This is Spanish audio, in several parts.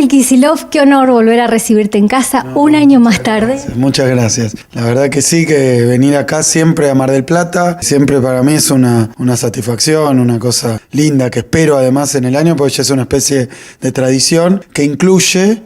Kicillof, qué honor volver a recibirte en casa un año más tarde. Gracias, muchas gracias. La verdad que sí, que venir acá siempre a Mar del Plata, siempre para mí es una satisfacción, una cosa linda que espero además en el año, porque ya es una especie de tradición que incluye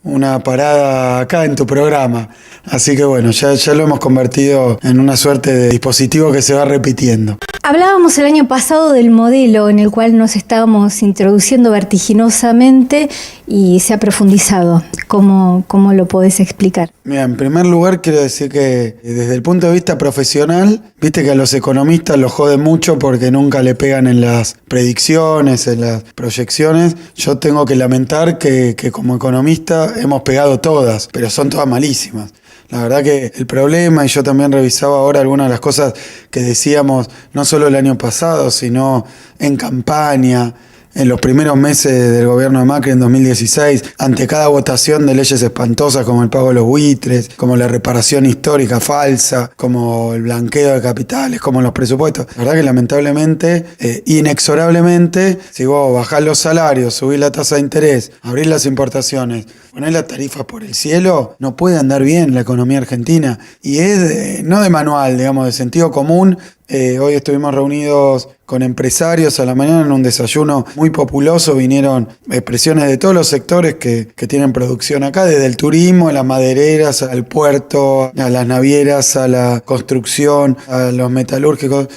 una parada acá en tu programa. Así que bueno, ya lo hemos convertido en una suerte de dispositivo que se va repitiendo. Hablábamos el año pasado del modelo en el cual nos estábamos introduciendo vertiginosamente y se ha profundizado. ¿Cómo lo podés explicar? Mira, en primer lugar quiero decir que desde el punto de vista profesional, viste que a los economistas los joden mucho porque nunca le pegan en las predicciones, en las proyecciones. Yo tengo que lamentar que como economista hemos pegado todas, pero son todas malísimas. La verdad que el problema, y yo también revisaba ahora algunas de las cosas que decíamos, no solo el año pasado, sino en campaña, en los primeros meses del gobierno de Macri en 2016, ante cada votación de leyes espantosas como el pago de los buitres, como la reparación histórica falsa, como el blanqueo de capitales, como los presupuestos. La verdad que lamentablemente, inexorablemente, si vos bajás los salarios, subís la tasa de interés, abrís las importaciones, ponés las tarifas por el cielo, no puede andar bien la economía argentina. Y es no de manual, digamos, de sentido común. Hoy estuvimos reunidos con empresarios a la mañana en un desayuno muy populoso. Vinieron expresiones de todos los sectores que tienen producción acá, desde el turismo, a las madereras, al puerto, a las navieras, a la construcción, a los metalúrgicos.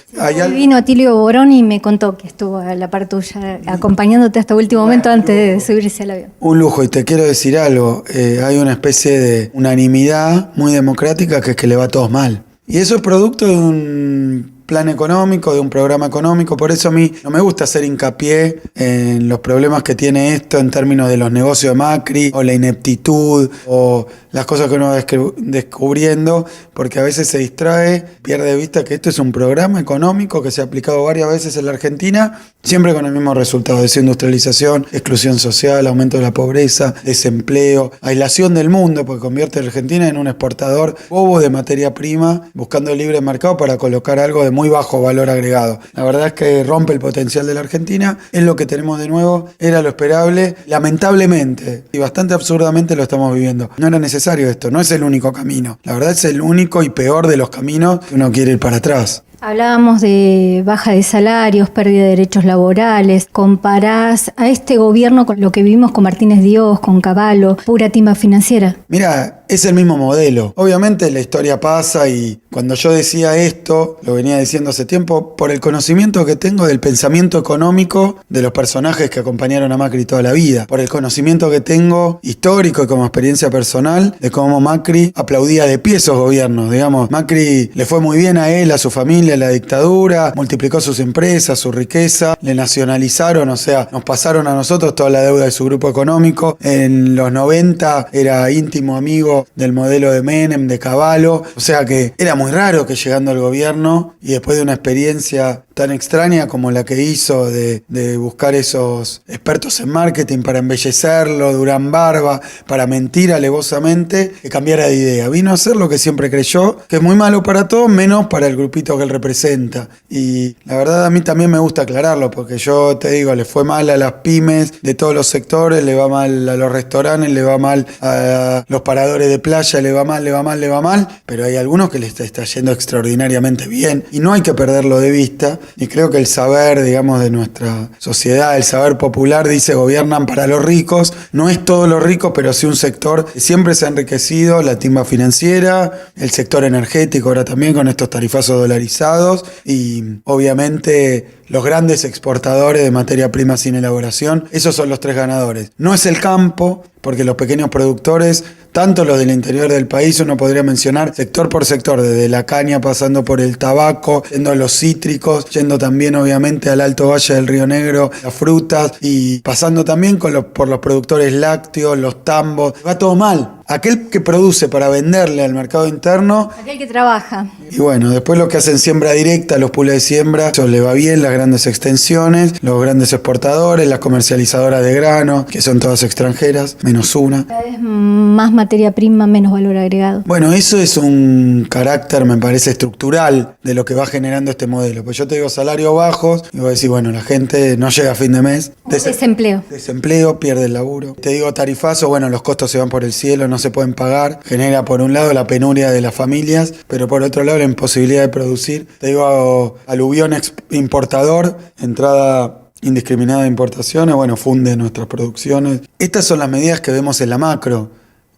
Vino Atilio Borón y me contó que estuvo a la par tuya acompañándote hasta el último momento antes de subirse al avión. Un lujo, y te quiero decir algo, hay una especie de unanimidad muy democrática que es que le va a todos mal. Y eso es producto de un plan económico, de un programa económico. Por eso a mí no me gusta hacer hincapié en los problemas que tiene esto en términos de los negocios de Macri, o la ineptitud, o las cosas que uno va descubriendo, porque a veces se distrae, pierde de vista que esto es un programa económico que se ha aplicado varias veces en la Argentina, siempre con el mismo resultado: desindustrialización, exclusión social, aumento de la pobreza, desempleo, aislación del mundo, porque convierte a la Argentina en un exportador bobo de materia prima, buscando el libre mercado para colocar algo de muy bajo valor agregado. La verdad es que rompe el potencial de la Argentina, es lo que tenemos de nuevo, era lo esperable, lamentablemente, y bastante absurdamente lo estamos viviendo. No era necesario esto, no es el único camino. La verdad es el único y peor de los caminos que uno quiere ir para atrás. Hablábamos de baja de salarios, pérdida de derechos laborales. Comparás a este gobierno con lo que vivimos con Martínez Dios, con Cavallo, pura timba financiera. Mira, es el mismo modelo. Obviamente la historia pasa, y cuando yo decía esto, lo venía diciendo hace tiempo, por el conocimiento que tengo del pensamiento económico de los personajes que acompañaron a Macri toda la vida, por el conocimiento que tengo histórico y como experiencia personal de cómo Macri aplaudía de pie esos gobiernos. Digamos, Macri le fue muy bien a él, a su familia, la dictadura, multiplicó sus empresas, su riqueza, le nacionalizaron, o sea, nos pasaron a nosotros toda la deuda de su grupo económico. En los 90 era íntimo amigo del modelo de Menem, de Cavallo, o sea que era muy raro que llegando al gobierno y después de una experiencia tan extraña como la que hizo de buscar esos expertos en marketing para embellecerlo, Durán Barba, para mentir alevosamente, que cambiara de idea. Vino a hacer lo que siempre creyó, que es muy malo para todos, menos para el grupito que él representa. Y la verdad a mí también me gusta aclararlo, porque yo te digo, le fue mal a las pymes de todos los sectores, le va mal a los restaurantes, le va mal a los paradores de playa, le va mal, pero hay algunos que les está yendo extraordinariamente bien y no hay que perderlo de vista. Y creo que el saber, digamos, de nuestra sociedad, el saber popular, dice gobiernan para los ricos. No es todos los ricos, pero sí un sector que siempre se ha enriquecido, la timba financiera, el sector energético ahora también con estos tarifazos dolarizados, y obviamente los grandes exportadores de materia prima sin elaboración. Esos son los tres ganadores. No es el campo, porque los pequeños productores, tanto los del interior del país, uno podría mencionar sector por sector, desde la caña pasando por el tabaco, yendo a los cítricos, yendo también obviamente al Alto Valle del Río Negro, las frutas, y pasando también por los productores lácteos, los tambos. Va todo mal. Aquel que produce para venderle al mercado interno. Aquel que trabaja. Y bueno, después lo que hacen siembra directa, los pools de siembra, eso le va bien, las grandes extensiones, los grandes exportadores, las comercializadoras de grano, que son todas extranjeras, menos una. Cada vez más materia prima, menos valor agregado. Bueno, eso es un carácter, me parece, estructural de lo que va generando este modelo. Pues yo te digo salarios bajos y voy a decir, bueno, la gente no llega a fin de mes. Desempleo, pierde el laburo. Te digo tarifazo, bueno, los costos se van por el cielo, no se pueden pagar. Genera por un lado la penuria de las familias, pero por otro lado la imposibilidad de producir. Te digo aluvión importador, entrada indiscriminada de importaciones, bueno, funde nuestras producciones. Estas son las medidas que vemos en la macro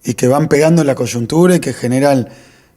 y que van pegando en la coyuntura y que generan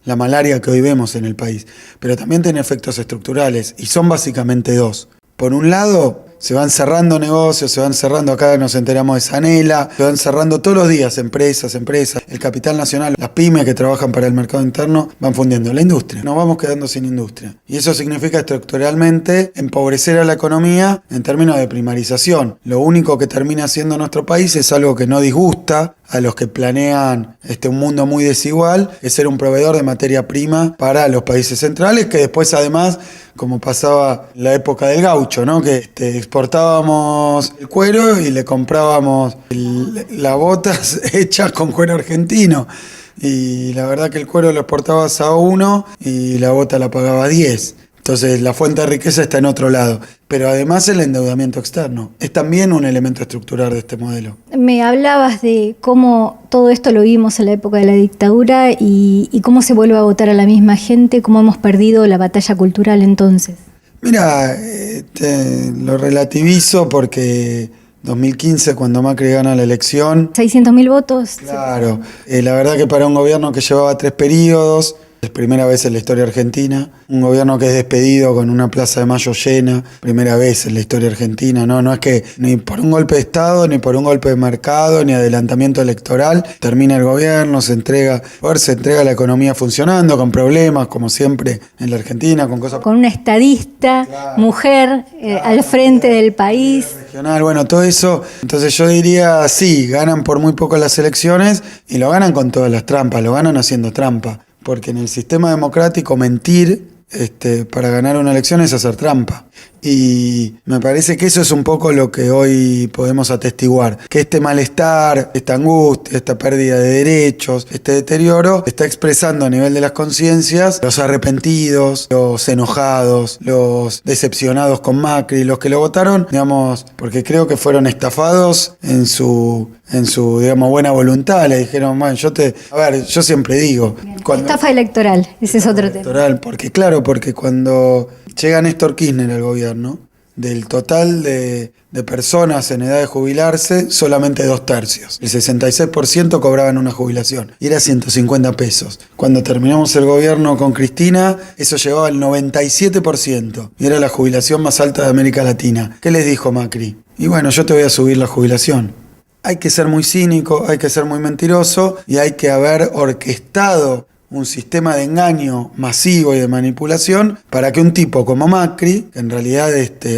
la malaria que hoy vemos en el país. Pero también tienen efectos estructurales y son básicamente dos. Por un lado, se van cerrando negocios, se van cerrando, acá nos enteramos de Sanela, se van cerrando todos los días empresas, el capital nacional, las pymes que trabajan para el mercado interno van fundiendo la industria. Nos vamos quedando sin industria. Y eso significa estructuralmente empobrecer a la economía en términos de primarización. Lo único que termina haciendo nuestro país es algo que no disgusta a los que planean un mundo muy desigual, es ser un proveedor de materia prima para los países centrales, que después además, como pasaba en la época del gaucho, ¿no? Que exportábamos el cuero y le comprábamos las botas hechas con cuero argentino. Y la verdad que el cuero lo exportabas a 1 y la bota la pagaba a 10. Entonces la fuente de riqueza está en otro lado. Pero además el endeudamiento externo es también un elemento estructural de este modelo. Me hablabas de cómo todo esto lo vimos en la época de la dictadura y cómo se vuelve a votar a la misma gente, cómo hemos perdido la batalla cultural entonces. Mira, lo relativizo porque 2015, cuando Macri gana la elección... 600.000 votos. Claro, la verdad que para un gobierno que llevaba 3 periodos... Es primera vez en la historia argentina, un gobierno que es despedido con una Plaza de Mayo llena, primera vez en la historia argentina, no es que ni por un golpe de Estado, ni por un golpe de mercado, ni adelantamiento electoral, termina el gobierno, se entrega la economía funcionando, con problemas, como siempre en la Argentina, con cosas... Con una estadista, claro, mujer, al frente del país. Regional, bueno, todo eso, entonces yo diría, sí, ganan por muy poco las elecciones y lo ganan con todas las trampas, lo ganan haciendo trampa. Porque en el sistema democrático mentir para ganar una elección es hacer trampa. Y me parece que eso es un poco lo que hoy podemos atestiguar. Que este malestar, esta angustia, esta pérdida de derechos, este deterioro, está expresando a nivel de las conciencias los arrepentidos, los enojados, los decepcionados con Macri, los que lo votaron, digamos, porque creo que fueron estafados en su digamos, buena voluntad. Le dijeron, bueno, yo siempre digo... Estafa electoral, ese es otro tema. Porque cuando llega Néstor Kirchner al gobierno, del total de personas en edad de jubilarse, solamente 2/3. El 66% cobraban una jubilación y era 150 pesos. Cuando terminamos el gobierno con Cristina, eso llegaba al 97% y era la jubilación más alta de América Latina. ¿Qué les dijo Macri? Y bueno, yo te voy a subir la jubilación. Hay que ser muy cínico, hay que ser muy mentiroso y hay que haber orquestado un sistema de engaño masivo y de manipulación para que un tipo como Macri, que en realidad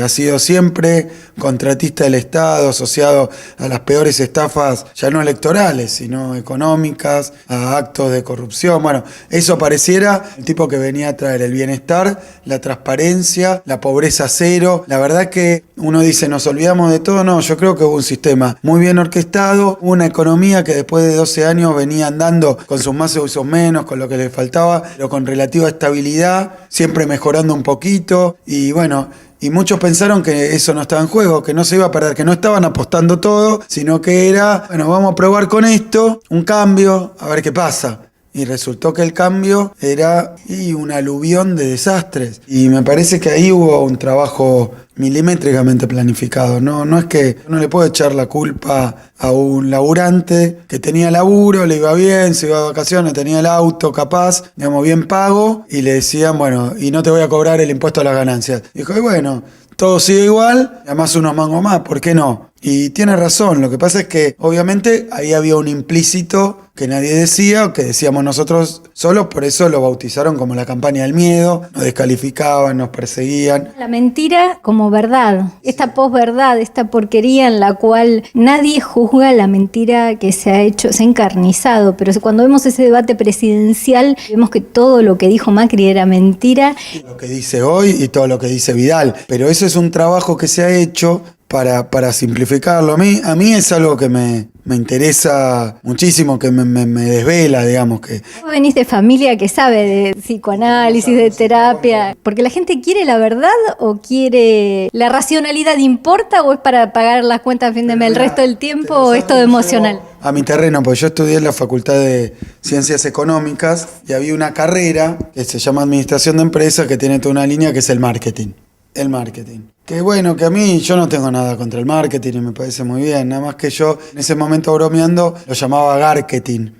ha sido siempre contratista del Estado, asociado a las peores estafas, ya no electorales, sino económicas, a actos de corrupción, bueno, eso pareciera el tipo que venía a traer el bienestar, la transparencia, la pobreza cero. La verdad que uno dice, nos olvidamos de todo. No, yo creo que hubo un sistema muy bien orquestado, una economía que después de 12 años venía andando con sus más y sus menos, con lo que le faltaba, pero con relativa estabilidad, siempre mejorando un poquito, y bueno, y muchos pensaron que eso no estaba en juego, que no se iba a perder, que no estaban apostando todo, sino que era, bueno, vamos a probar con esto, un cambio, a ver qué pasa. Y resultó que el cambio era un aluvión de desastres. Y me parece que ahí hubo un trabajo milimétricamente planificado. No es que uno le puede echar la culpa a un laburante que tenía laburo, le iba bien, se iba de vacaciones, tenía el auto capaz, digamos, bien pago, y le decían, bueno, y no te voy a cobrar el impuesto a las ganancias. Dijo, y bueno, todo sigue igual, además unos mangos más, ¿por qué no? Y tiene razón, lo que pasa es que obviamente ahí había un implícito que nadie decía, o que decíamos nosotros solos, por eso lo bautizaron como la campaña del miedo, nos descalificaban, nos perseguían. La mentira como verdad, esta posverdad, esta porquería en la cual nadie juzga la mentira que se ha hecho, se ha encarnizado, pero cuando vemos ese debate presidencial, vemos que todo lo que dijo Macri era mentira. Lo que dice hoy y todo lo que dice Vidal, pero eso es un trabajo que se ha hecho para simplificarlo. A mí es algo que me interesa muchísimo, que me desvela, digamos. Que Vos venís de familia que sabe de psicoanálisis, de terapia, porque la gente quiere la verdad o quiere la racionalidad, ¿importa o es para pagar las cuentas a fin de mes el resto del tiempo o es todo emocional? A mi terreno, porque yo estudié en la Facultad de Ciencias Económicas y había una carrera que se llama Administración de Empresas que tiene toda una línea que es el marketing. El marketing. Que bueno, que a mí yo no tengo nada contra el marketing y me parece muy bien, nada más que yo en ese momento bromeando lo llamaba garketing,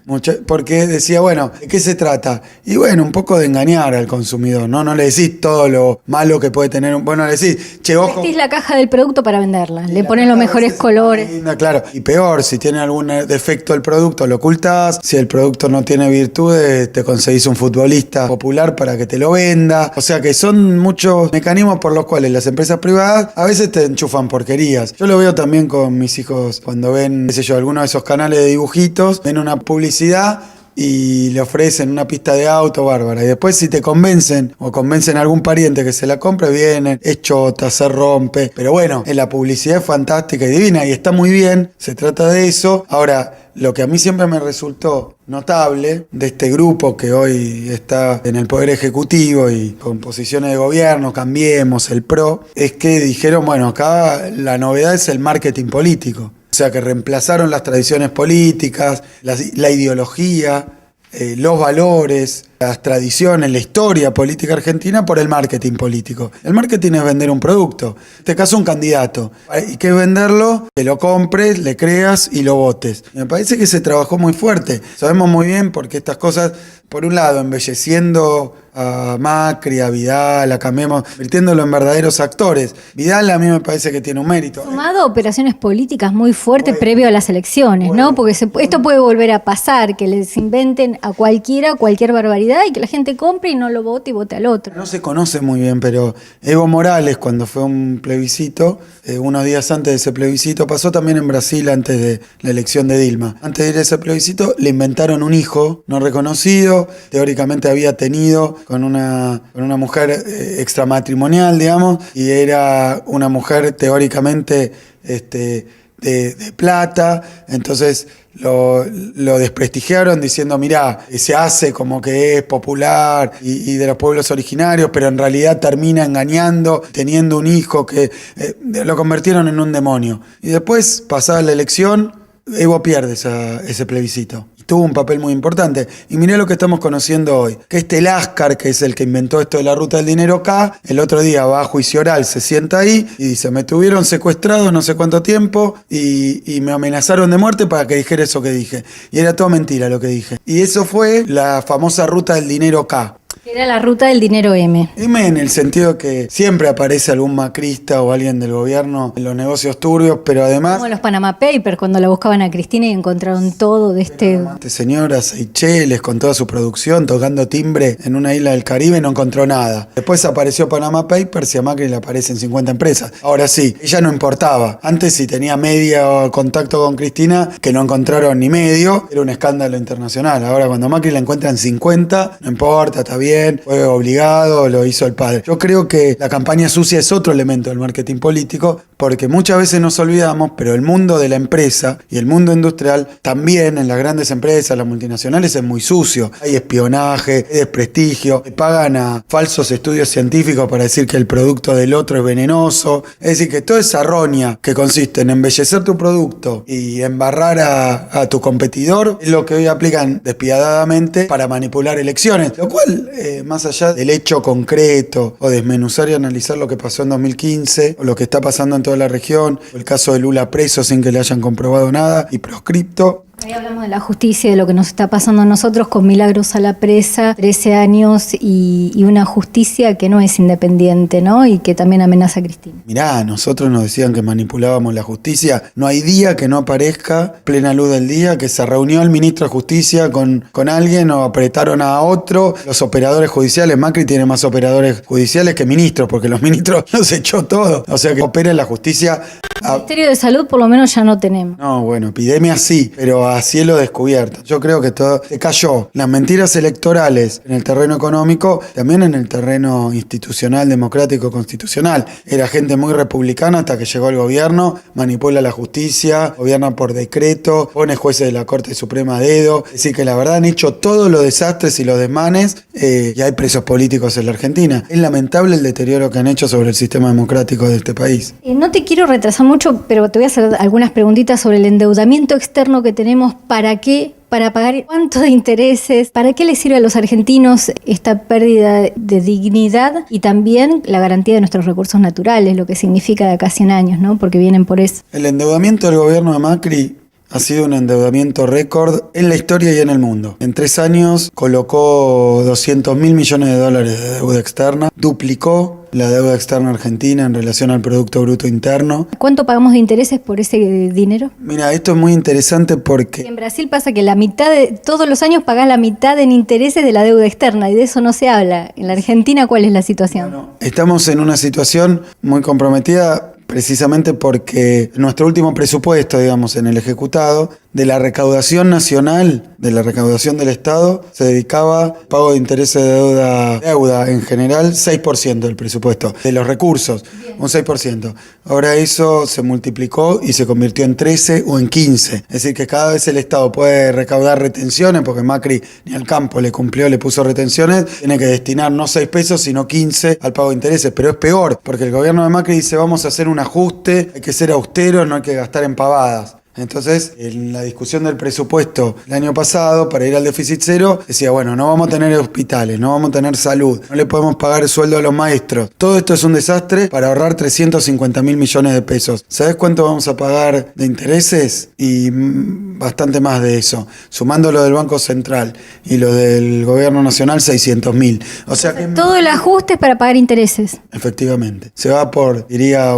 porque decía, bueno, ¿de qué se trata? Y bueno, un poco de engañar al consumidor, no le decís todo lo malo que puede tener, bueno, le decís, che, ojo. Vestís la caja del producto para venderla, le ponen los mejores colores. Linda, claro, y peor, si tiene algún defecto el producto lo ocultás, si el producto no tiene virtudes, te conseguís un futbolista popular para que te lo venda, o sea que son muchos mecanismos por los cuales las empresas privadas a veces te enchufan porquerías. Yo lo veo también con mis hijos cuando ven, qué sé yo, alguno de esos canales de dibujitos, ven una publicidad y le ofrecen una pista de auto bárbara. Y después si te convencen o convencen a algún pariente que se la compre, vienen, es chota, se rompe. Pero bueno, la publicidad es fantástica y divina y está muy bien, se trata de eso. Ahora, lo que a mí siempre me resultó notable de este grupo que hoy está en el Poder Ejecutivo y con posiciones de gobierno, Cambiemos, el PRO, es que dijeron, bueno, acá la novedad es el marketing político. O sea, que reemplazaron las tradiciones políticas, la ideología, los valores, las tradiciones, la historia política argentina por el marketing político. El marketing es vender un producto, en este caso un candidato. ¿Y qué es venderlo? Que lo compres, le creas y lo votes. Me parece que se trabajó muy fuerte. Sabemos muy bien porque estas cosas, por un lado, embelleciendo a Macri, a Vidal, a Cambiemos, convirtiéndolo en verdaderos actores. Vidal a mí me parece que tiene un mérito. Sumado a operaciones políticas muy fuertes previo a las elecciones, ¿no? Porque esto puede volver a pasar, que les inventen a cualquiera cualquier barbaridad y que la gente compre y no lo vote y vote al otro. No se conoce muy bien, pero Evo Morales, cuando fue un plebiscito, unos días antes de ese plebiscito, pasó también en Brasil antes de la elección de Dilma. Antes de ir a ese plebiscito, le inventaron un hijo no reconocido, teóricamente había tenido con una mujer extramatrimonial, digamos, y era una mujer teóricamente de plata, entonces lo desprestigiaron diciendo, mirá, se hace como que es popular y de los pueblos originarios, pero en realidad termina engañando, teniendo un hijo que lo convirtieron en un demonio. Y después, pasada la elección, Evo pierde ese plebiscito. Tuvo un papel muy importante. Y mirá lo que estamos conociendo hoy. Que Lascar, que es el que inventó esto de la ruta del dinero acá, el otro día va a juicio oral, se sienta ahí y dice, me tuvieron secuestrado no sé cuánto tiempo y me amenazaron de muerte para que dijera eso que dije. Y era toda mentira lo que dije. Y eso fue la famosa ruta del dinero acá. Era la ruta del dinero M. M en el sentido que siempre aparece algún macrista o alguien del gobierno en los negocios turbios, pero además... Como los Panama Papers, cuando la buscaban a Cristina y encontraron todo de señora Seychelles con toda su producción tocando timbre en una isla del Caribe, no encontró nada. Después apareció Panama Papers y a Macri le aparecen 50 empresas. Ahora sí, ella no importaba. Antes si tenía media contacto con Cristina, que no encontraron ni medio, era un escándalo internacional. Ahora cuando a Macri la encuentran 50, no importa, está bien. Fue obligado, lo hizo el padre. Yo creo que la campaña sucia es otro elemento del marketing político, porque muchas veces nos olvidamos, pero el mundo de la empresa y el mundo industrial también en las grandes empresas, las multinacionales, es muy sucio. Hay espionaje, hay desprestigio, le pagan a falsos estudios científicos para decir que el producto del otro es venenoso. Es decir, que toda esa roña que consiste en embellecer tu producto y embarrar a tu competidor es lo que hoy aplican despiadadamente para manipular elecciones, lo cual más allá del hecho concreto o desmenuzar y analizar lo que pasó en 2015 o lo que está pasando en toda la región, o el caso de Lula preso sin que le hayan comprobado nada y proscripto, Ahí hablamos de la justicia, de lo que nos está pasando a nosotros con Milagros a la presa, 13 años y una justicia que no es independiente, ¿no? Y que también amenaza a Cristina. Mirá, nosotros nos decían que manipulábamos la justicia. No hay día que no aparezca, plena luz del día, que se reunió el ministro de Justicia con alguien o apretaron a otro. Los operadores judiciales, Macri tiene más operadores judiciales que ministros, porque los ministros los echó todo. O sea que opera en la justicia. El Ministerio de Salud por lo menos ya no tenemos. No, bueno, epidemia sí, pero a cielo descubierto. Yo creo que todo se cayó. Las mentiras electorales en el terreno económico, también en el terreno institucional, democrático, constitucional. Era gente muy republicana hasta que llegó el gobierno, manipula la justicia, gobierna por decreto, pone jueces de la Corte Suprema a dedo. Es decir, que la verdad han hecho todos los desastres y los desmanes y hay presos políticos en la Argentina. Es lamentable el deterioro que han hecho sobre el sistema democrático de este país. No te quiero retrasar mucho, pero te voy a hacer algunas preguntitas sobre el endeudamiento externo que tenemos. ¿Para qué? ¿Para pagar cuánto de intereses? ¿Para qué les sirve a los argentinos esta pérdida de dignidad y también la garantía de nuestros recursos naturales, lo que significa de acá a 100 años, ¿no? Porque vienen por eso. El endeudamiento del gobierno de Macri ha sido un endeudamiento récord en la historia y en el mundo. En 3 años colocó 200.000 millones de dólares de deuda externa, duplicó la deuda externa argentina en relación al Producto Bruto Interno. ¿Cuánto pagamos de intereses por ese dinero? Mira, esto es muy interesante porque En Brasil pasa que la mitad todos los años pagás la mitad en intereses de la deuda externa y de eso no se habla. En la Argentina, ¿cuál es la situación? bueno, estamos en una situación muy comprometida precisamente porque nuestro último presupuesto, digamos, en el ejecutado, de la recaudación nacional, de la recaudación del Estado, se dedicaba al pago de intereses de deuda en general, 6% del presupuesto, de los recursos, un 6%. Ahora eso se multiplicó y se convirtió en 13 o en 15. Es decir, que cada vez el Estado puede recaudar retenciones, porque Macri ni al campo le cumplió, le puso retenciones, tiene que destinar no 6 pesos, sino 15 al pago de intereses. Pero es peor, porque el gobierno de Macri dice, vamos a hacer un ajuste, hay que ser austeros, no hay que gastar en pavadas. Entonces, en la discusión del presupuesto el año pasado, para ir al déficit cero, decía, bueno, no vamos a tener hospitales, no vamos a tener salud, no le podemos pagar el sueldo a los maestros. Todo esto es un desastre para ahorrar 350.000 millones de pesos. ¿Sabes cuánto vamos a pagar de intereses? Y bastante más de eso. Sumando lo del Banco Central y lo del Gobierno Nacional, 600.000. O sea que todo el ajuste es para pagar intereses. efectivamente, se va por, diría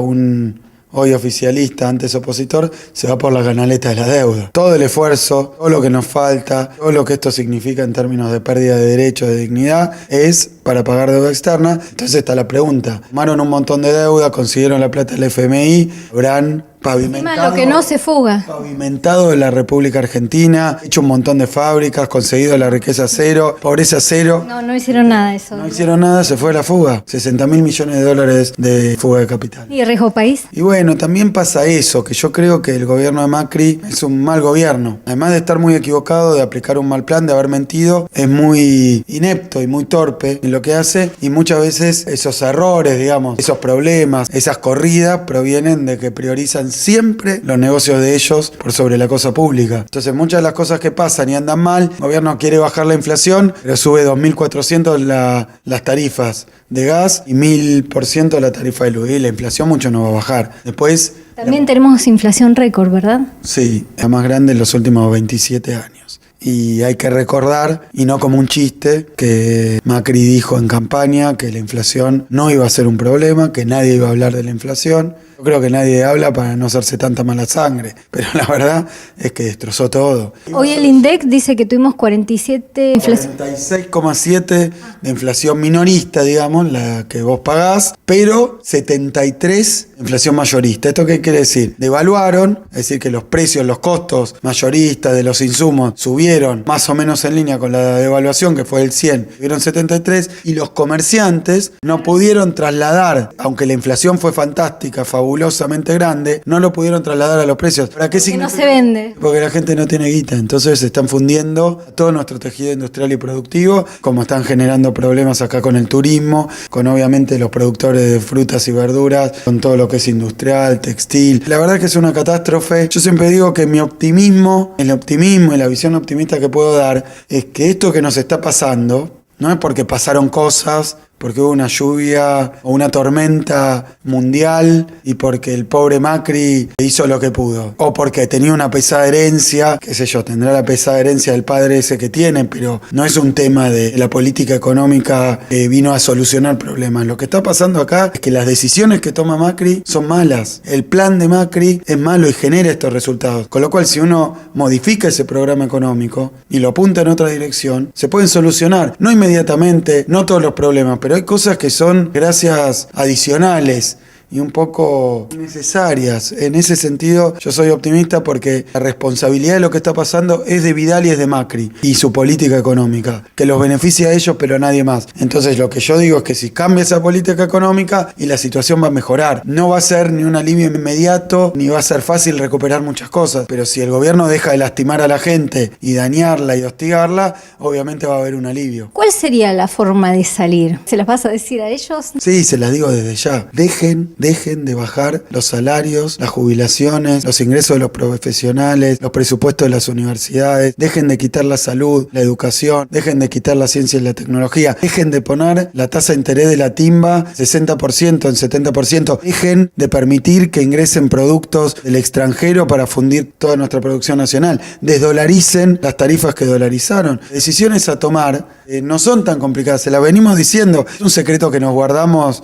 hoy oficialista, antes opositor, se va por la canaleta de la deuda. Todo el esfuerzo, todo lo que nos falta, todo lo que esto significa en términos de pérdida de derechos, de dignidad, es para pagar deuda externa. Entonces está la pregunta. Tomaron un montón de deuda, consiguieron la plata del FMI, habrán pavimentado, Lo que no se fuga. pavimentado la República Argentina, hecho un montón de fábricas, conseguido la riqueza cero, pobreza cero. No hicieron nada de eso. No hicieron nada, se fue a la fuga. 60.000 millones de dólares de fuga de capital. ¿Y riesgo país? Y bueno, también pasa eso, que yo creo que el gobierno de Macri es un mal gobierno. Además de estar muy equivocado, de aplicar un mal plan, de haber mentido, es muy inepto y muy torpe en lo que hace. Y muchas veces esos errores, digamos, esos problemas, esas corridas provienen de que priorizan siempre los negocios de ellos por sobre la cosa pública. Entonces muchas de las cosas que pasan y andan mal, el gobierno quiere bajar la inflación, pero sube 2.400 las tarifas de gas y 1.000% la tarifa de luz. Y la inflación mucho no va a bajar. Después... También tenemos inflación récord, ¿verdad? Sí, la más grande en los últimos 27 años. Y hay que recordar, y no como un chiste, que Macri dijo en campaña que la inflación no iba a ser un problema, que nadie iba a hablar de la inflación. Yo creo que nadie habla para no hacerse tanta mala sangre, pero la verdad es que destrozó todo. Hoy el INDEC dice que tuvimos 47 inflación. 46,7 de inflación minorista, digamos, la que vos pagás, pero 73 de inflación mayorista. ¿Esto qué quiere decir? Devaluaron, es decir, que los precios, los costos mayoristas de los insumos subieron más o menos en línea con la devaluación, que fue el 100, subieron 73, y los comerciantes no pudieron trasladar, aunque la inflación fue fantástica, fabulosamente grande, no lo pudieron trasladar a los precios. ¿Para qué significa? No se vende. Porque la gente no tiene guita, entonces se están fundiendo todo nuestro tejido industrial y productivo, como están generando problemas acá con el turismo, con obviamente los productores de frutas y verduras, con todo lo que es industrial, textil. La verdad que es una catástrofe. Yo siempre digo que mi optimismo, el optimismo y la visión optimista que puedo dar es que esto que nos está pasando no es porque pasaron cosas porque hubo una lluvia o una tormenta mundial y porque el pobre Macri hizo lo que pudo. O porque tenía una pesada herencia, qué sé yo, tendrá la pesada herencia del padre ese que tiene, pero no es un tema de la política económica que vino a solucionar problemas. Lo que está pasando acá es que las decisiones que toma Macri son malas. El plan de Macri es malo y genera estos resultados. Con lo cual, si uno modifica ese programa económico y lo apunta en otra dirección, se pueden solucionar. No inmediatamente, no todos los problemas, pero hay cosas que son gracias adicionales y un poco necesarias. En ese sentido, yo soy optimista porque la responsabilidad de lo que está pasando es de Vidal y es de Macri y su política económica, que los beneficia a ellos pero a nadie más. Entonces lo que yo digo es que si cambia esa política económica y la situación va a mejorar, no va a ser ni un alivio inmediato ni va a ser fácil recuperar muchas cosas, pero si el gobierno deja de lastimar a la gente y dañarla y hostigarla, obviamente va a haber un alivio. ¿Cuál sería la forma de salir? ¿Se las vas a decir a ellos? Sí, se las digo desde ya. Dejen de bajar los salarios, las jubilaciones, los ingresos de los profesionales, los presupuestos de las universidades, dejen de quitar la salud, la educación, dejen de quitar la ciencia y la tecnología, dejen de poner la tasa de interés de la timba 60% en 70%, dejen de permitir que ingresen productos del extranjero para fundir toda nuestra producción nacional, desdolaricen las tarifas que dolarizaron. Decisiones a tomar no son tan complicadas, se las venimos diciendo, es un secreto que nos guardamos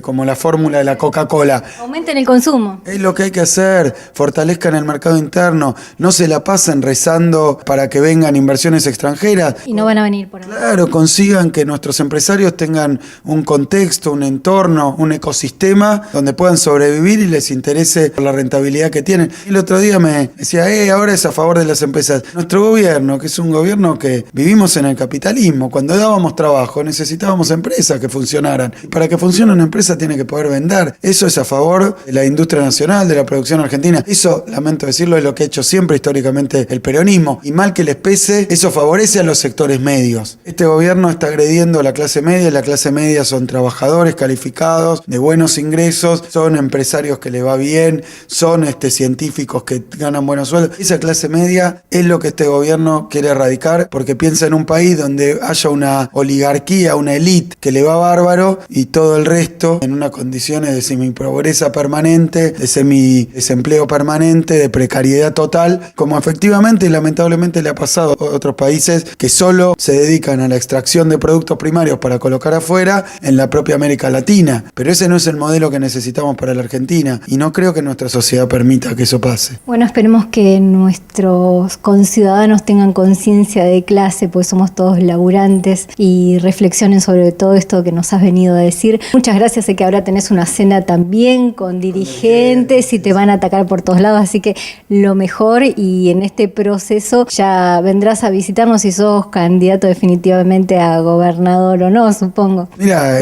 como la fórmula de la Coca-Cola. Aumenten el consumo. Es lo que hay que hacer, fortalezcan el mercado interno, no se la pasen rezando para que vengan inversiones extranjeras. Y no van a venir por ahora. Claro, consigan que nuestros empresarios tengan un contexto, un entorno, un ecosistema donde puedan sobrevivir y les interese la rentabilidad que tienen. Y el otro día me decía, ahora es a favor de las empresas. Nuestro gobierno, que es un gobierno que vivimos en el capitalismo, cuando dábamos trabajo necesitábamos empresas que funcionaran. Y para que funcione una empresa tiene que poder vender. Eso es a favor de la industria nacional, de la producción argentina. Eso, lamento decirlo, es lo que ha hecho siempre históricamente el peronismo. Y mal que les pese, eso favorece a los sectores medios. Este gobierno está agrediendo a la clase media, y la clase media son trabajadores calificados, de buenos ingresos, son empresarios que les va bien, son científicos que ganan buenos sueldos. Esa clase media es lo que este gobierno quiere erradicar, porque piensa en un país donde haya una oligarquía, una élite que le va bárbaro y todo el resto en unas condiciones de semipobreza permanente, de semidesempleo permanente, de precariedad total, como efectivamente y lamentablemente le ha pasado a otros países que solo se dedican a la extracción de productos primarios para colocar afuera en la propia América Latina. Pero ese no es el modelo que necesitamos para la Argentina y no creo que nuestra sociedad permita que eso pase. Bueno, esperemos que nuestros conciudadanos tengan conciencia de clase, pues somos todos laburantes, y reflexionen sobre todo esto que nos has venido a decir. Muchas gracias, sé que ahora tenés una cena también con dirigentes y te van a atacar por todos lados, así que lo mejor, y en este proceso ya vendrás a visitarnos si sos candidato definitivamente a gobernador o no, supongo. Mira,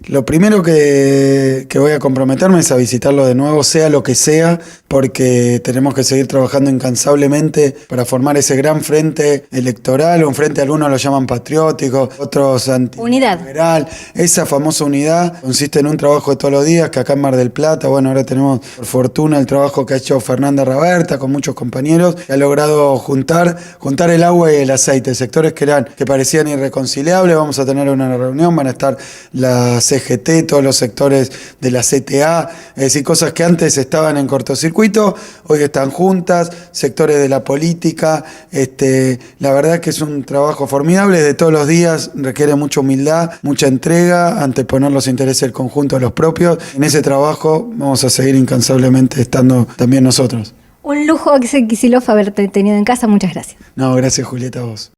lo primero que voy a comprometerme es a visitarlo de nuevo, sea lo que sea, porque tenemos que seguir trabajando incansablemente para formar ese gran frente electoral, un frente algunos lo llaman patriótico, otros antiliberal. Esa famosa unidad consiste en un trabajo de todos los días, que acá en Mar del Plata, bueno, ahora tenemos por fortuna el trabajo que ha hecho Fernanda Raberta con muchos compañeros, que ha logrado juntar el agua y el aceite, sectores que parecían irreconciliables. Vamos a tener una reunión, van a estar la CGT, todos los sectores de la CTA, es decir, cosas que antes estaban en cortocircuito, hoy están juntas, sectores de la política. La verdad que es un trabajo formidable, de todos los días, requiere mucha humildad, mucha entrega, anteponer los intereses del conjunto de los propios. En ese trabajo vamos a seguir incansablemente estando también nosotros. Un lujo, Axel Kicillof, haberte tenido en casa. Muchas gracias. No, gracias, Julieta, a vos.